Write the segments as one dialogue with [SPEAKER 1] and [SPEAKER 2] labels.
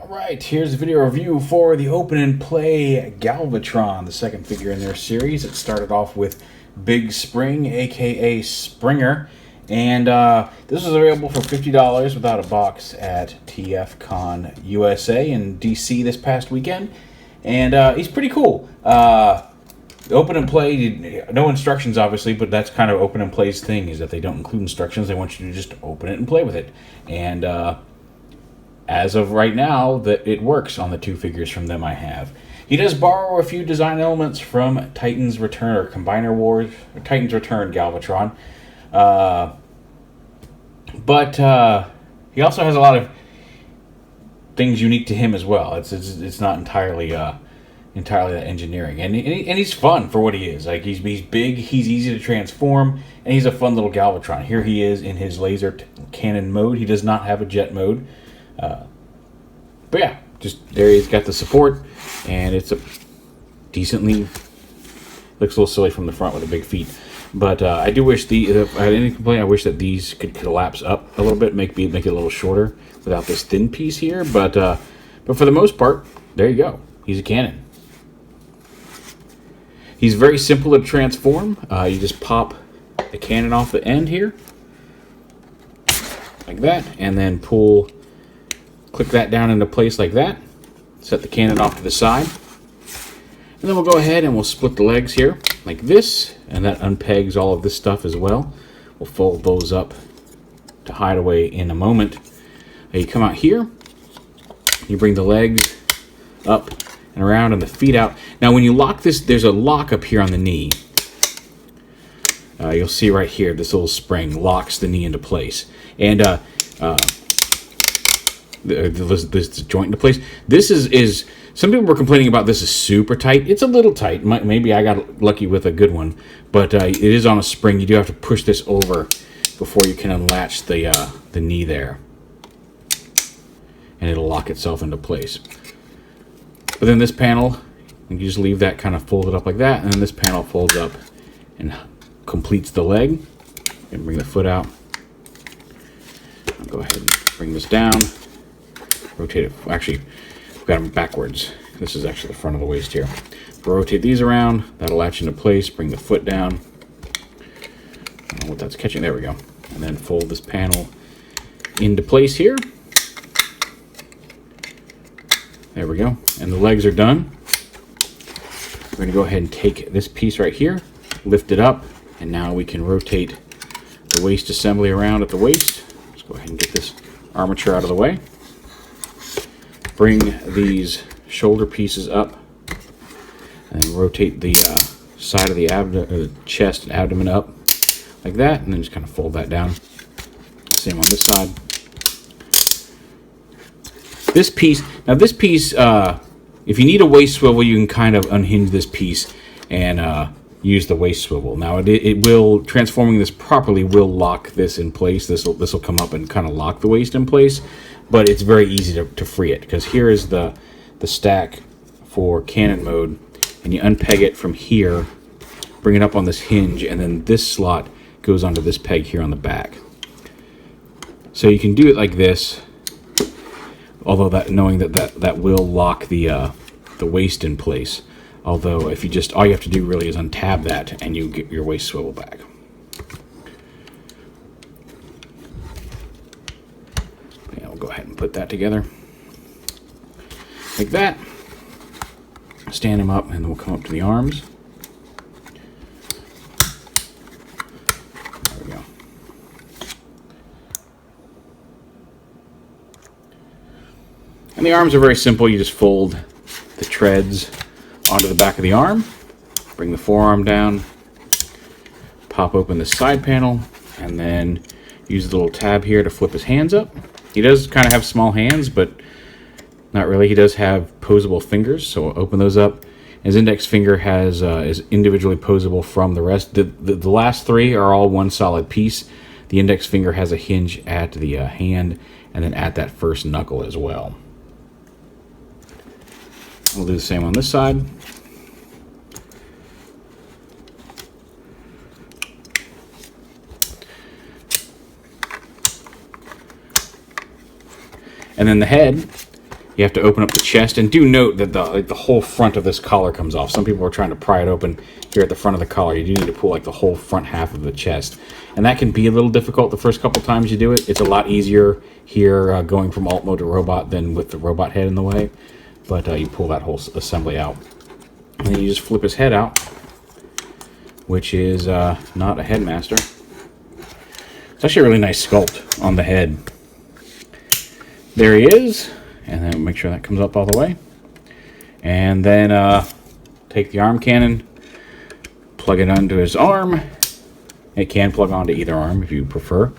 [SPEAKER 1] Alright, here's a video review for the Open and Play Galvatron, the second figure in their series. It started off with Big Spring, aka Springer, and this was available for $50 without a box at TFCon USA in DC this past weekend, and he's pretty cool. Open and Play, no instructions obviously, but that's kind of Open and Play's thing, is that they don't include instructions. They want you to just open it and play with it. And as of right now, that it works on the two figures from them I have. He does borrow a few design elements from Titan's Return, or Combiner Wars, or Titan's Return Galvatron. But he also has a lot of things unique to him as well. It's not entirely that engineering, and he's fun for what he is. Like he's big, he's easy to transform, and he's a fun little Galvatron. Here he is in his laser cannon mode. He does not have a jet mode. But yeah, just there he's got the support, and it's a decently, looks a little silly from the front with the big feet. But I do wish if I had any complaint, I wish that these could collapse up a little bit, make it a little shorter without this thin piece here. But for the most part, there you go. He's a cannon. He's very simple to transform. You just pop the cannon off the end here, like that, and then click that down into place like that. Set the cannon off to the side. And then we'll go ahead and we'll split the legs here like this, and that unpegs all of this stuff as well. We'll fold those up to hide away in a moment. You come out here, you bring the legs up and around and the feet out. Now when you lock this, there's a lock up here on the knee. You'll see right here, this little spring locks the knee into place. And this joint into place. This is some people were complaining about this is super tight. It's a little tight. Maybe I got lucky with a good one, but it is on a spring. You do have to push this over before you can unlatch the knee there, and it'll lock itself into place. But then this panel, you just leave that kind of folded up like that, and then this panel folds up and completes the leg. And bring the foot out. I'll go ahead and bring this down. Rotate it. Actually, we've got them backwards. This is actually the front of the waist here. Rotate these around. That'll latch into place. Bring the foot down. I don't know what that's catching. There we go. And then fold this panel into place here. There we go. And the legs are done. We're going to go ahead and take this piece right here, lift it up, and now we can rotate the waist assembly around at the waist. Let's go ahead and get this armature out of the way. Bring these shoulder pieces up and rotate the side of the chest and abdomen up like that, and then just kind of fold that down. Same on this side. This piece, if you need a waist swivel, you can kind of unhinge this piece and use the waist swivel. Now it will, transforming this properly will lock this in place. This will come up and kind of lock the waist in place. But it's very easy to free it, because here is the stack for cannon mode, and you unpeg it from here, bring it up on this hinge, and then this slot goes onto this peg here on the back. So you can do it like this, although knowing that will lock the waist in place. Although if you all you have to do really is untab that, and you get your waist swivel back. Go ahead and put that together like that. Stand them up, and then we'll come up to the arms. There we go. And the arms are very simple. You just fold the treads onto the back of the arm, bring the forearm down, pop open the side panel, and then use the little tab here to flip his hands up. He does kind of have small hands, but not really. He does have posable fingers, so we'll open those up. His index finger is individually posable from the rest. The last three are all one solid piece. The index finger has a hinge at the hand, and then at that first knuckle as well. We'll do the same on this side. And then the head you have to open up the chest, and do note that the whole front of this collar comes off. Some people are trying to pry it open here at the front of the collar. You do need to pull like the whole front half of the chest, and that can be a little difficult the first couple times you do it. It's a lot easier here going from alt mode to robot than with the robot head in the way, but you pull that whole assembly out, and then you just flip his head out, which is not a headmaster. It's actually a really nice sculpt on the head. There he is, and then make sure that comes up all the way. And then take the arm cannon, plug it onto his arm. It can plug onto either arm if you prefer.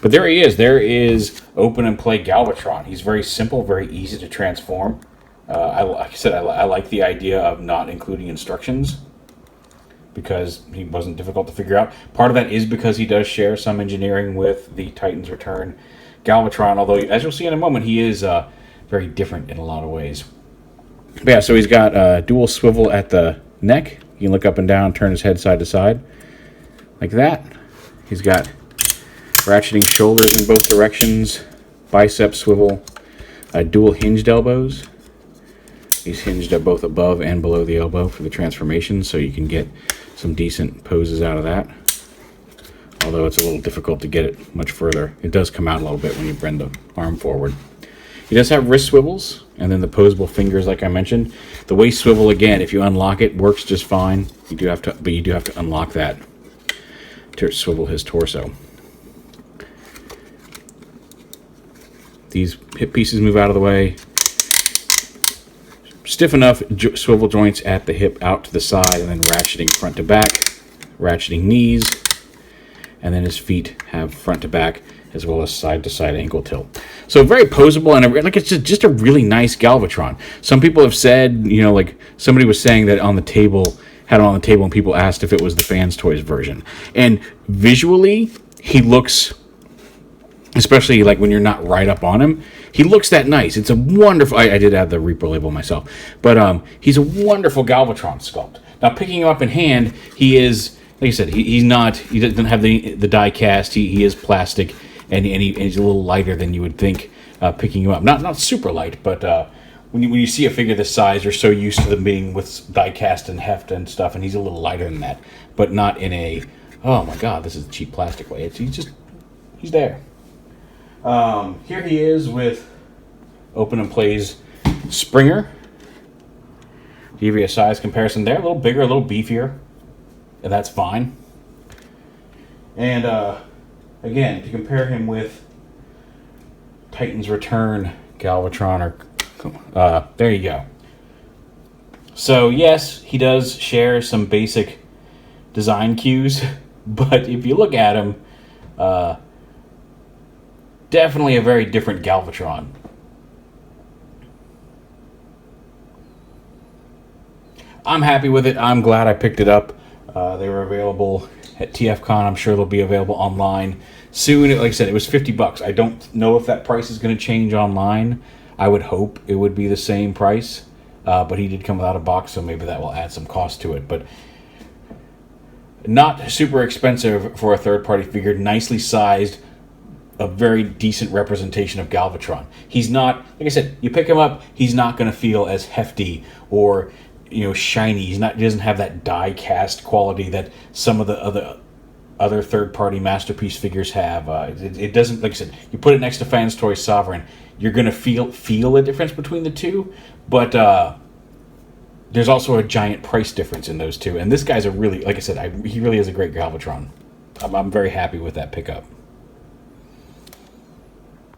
[SPEAKER 1] But there he is. There is Open and Play Galvatron. He's very simple, very easy to transform. Like I said, I like the idea of not including instructions, because he wasn't difficult to figure out. Part of that is because he does share some engineering with the Titan's Return Galvatron, although, as you'll see in a moment, he is very different in a lot of ways. But yeah, so he's got a dual swivel at the neck. You can look up and down, turn his head side to side, like that. He's got ratcheting shoulders in both directions, bicep swivel, dual hinged elbows. He's hinged at both above and below the elbow for the transformation, so you can get some decent poses out of that. Although it's a little difficult to get it much further. It does come out a little bit when you bend the arm forward. He does have wrist swivels, and then the posable fingers, like I mentioned. The waist swivel, again, if you unlock it, works just fine. You do have to unlock that to swivel his torso. These hip pieces move out of the way. Stiff enough swivel joints at the hip out to the side, and then ratcheting front to back, ratcheting knees, and then his feet have front to back as well as side to side ankle tilt. So very posable, and like it's just a really nice Galvatron. Some people have said, you know, like somebody was saying that on the table, had it on the table, and people asked if it was the Fans Toys version. And visually, he looks, especially like when you're not right up on him, he looks that nice. It's a wonderful, I did add the Reaper label myself, but he's a wonderful Galvatron sculpt. Now, picking him up in hand, he is, like I said, he doesn't have the die cast. He is plastic, and he's a little lighter than you would think picking him up. Not super light, but when you see a figure this size, you're so used to them being with die cast and heft and stuff, and he's a little lighter than that, but not in a, oh my god, this is a cheap plastic way. He's there. Here he is with Open and Play's Springer. To give you a size comparison there, a little bigger, a little beefier, and that's fine. And again, to compare him with Titan's Return Galvatron, there you go. So yes, he does share some basic design cues, but if you look at him, definitely a very different Galvatron. I'm happy with it. I'm glad I picked it up. They were available at TFCon. I'm sure they'll be available online soon. Like I said, it was $50. I don't know if that price is going to change online. I would hope it would be the same price, but he did come without a box, so maybe that will add some cost to it. But not super expensive for a third-party figure. Nicely sized. A very decent representation of Galvatron. He's not, like I said, you pick him up, he's not going to feel as hefty or, you know, shiny. He doesn't have that die cast quality that some of the other third-party Masterpiece figures have. It doesn't, like I said, you put it next to Fans Toy Sovereign, you're going to feel a difference between the two, but there's also a giant price difference in those two. And this guy's a really, like I said, he really is a great Galvatron. I'm very happy with that pickup.